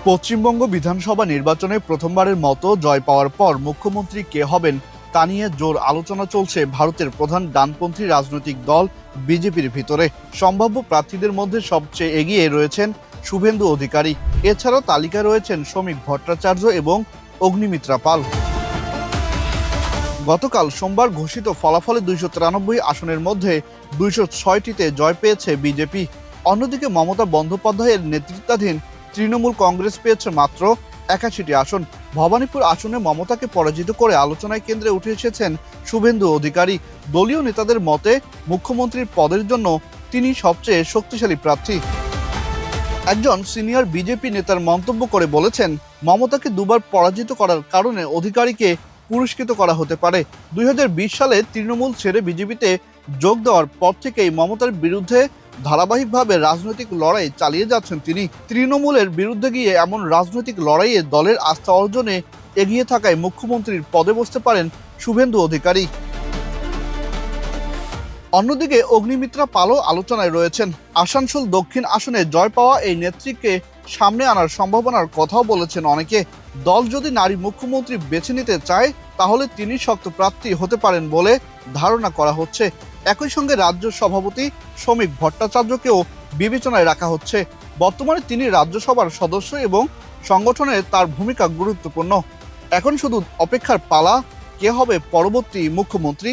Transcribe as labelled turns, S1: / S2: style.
S1: পশ্চিমবঙ্গ বিধানসভা নির্বাচনে প্রথমবারের মতো জয় পাওয়ার পর মুখ্যমন্ত্রী কে হবেন তা নিয়ে জোর আলোচনা চলছে ভারতের প্রধান ডানপন্থী রাজনৈতিক দল বিজেপির ভিতরে। সম্ভাব্য প্রার্থীদের মধ্যে সবচেয়ে এগিয়ে রয়েছেন শুভেন্দু অধিকারী। এছাড়াও তালিকায় রয়েছেন শ্রমিক ভট্টাচার্য এবং অগ্নিমিত্রা পাল। গতকাল সোমবার ঘোষিত ফলাফলে 293 আসনের মধ্যে 206টিতে জয় পেয়েছে বিজেপি। অন্যদিকে মমতা বন্দ্যোপাধ্যায়ের নেতৃত্বাধীন তৃণমূল কংগ্রেস পেয়েছে মাত্র 81টি আসন। ভবানীপুর আসনে মমতাকে পরাজিত করে আলোচনায় কেন্দ্রে উঠে এসেছেন শুভেন্দু অধিকারী। দলীয় নেতাদের মতে মুখ্যমন্ত্রীর পদের জন্য তিনি সবচেয়ে শক্তিশালী প্রার্থী। একজন সিনিয়র বিজেপি নেতার মন্তব্য করে বলেছেন, মমতাকে দুবার পরাজিত করার কারণে অধিকারীকে পুরস্কৃত করা হতে পারে। 2020 সালে তৃণমূল ছেড়ে বিজেপিতে যোগ দেওয়ার পর থেকেই মমতার বিরুদ্ধে ধারাবাহিকভাবে রাজনৈতিক লড়াই চালিয়ে যাচ্ছেন তিনি। তৃণমূলের বিরুদ্ধে গিয়ে এমন রাজনৈতিক লড়াইয়ে দলের আস্থা অর্জনে এগিয়ে থাকায় মুখ্যমন্ত্রীর পদে বসতে পারেন শুভেন্দু অধিকারী। অন্যদিকে অগ্নিমিত্রা পালও আলোচনায় রয়েছেন। আসানসোল দক্ষিণ আসনে জয় পাওয়া এই নেত্রীকে সামনে আনার সম্ভাবনার কথাও বলেছেন অনেকে। দল যদি নারী মুখ্যমন্ত্রী বেছে নিতে চায় তাহলে তিনি শক্ত প্রার্থী হতে পারেন বলে ধারণা করা হচ্ছে। একই সঙ্গে রাজ্য সভাপতি শ্রমিক ভট্টাচার্যকেও বিবেচনায় রাখা হচ্ছে। বর্তমানে তিনি রাজ্যসভার সদস্য এবং সংগঠনে তার ভূমিকা গুরুত্বপূর্ণ। এখন শুধু অপেক্ষার পালা, কে হবে পরবর্তী মুখ্যমন্ত্রী।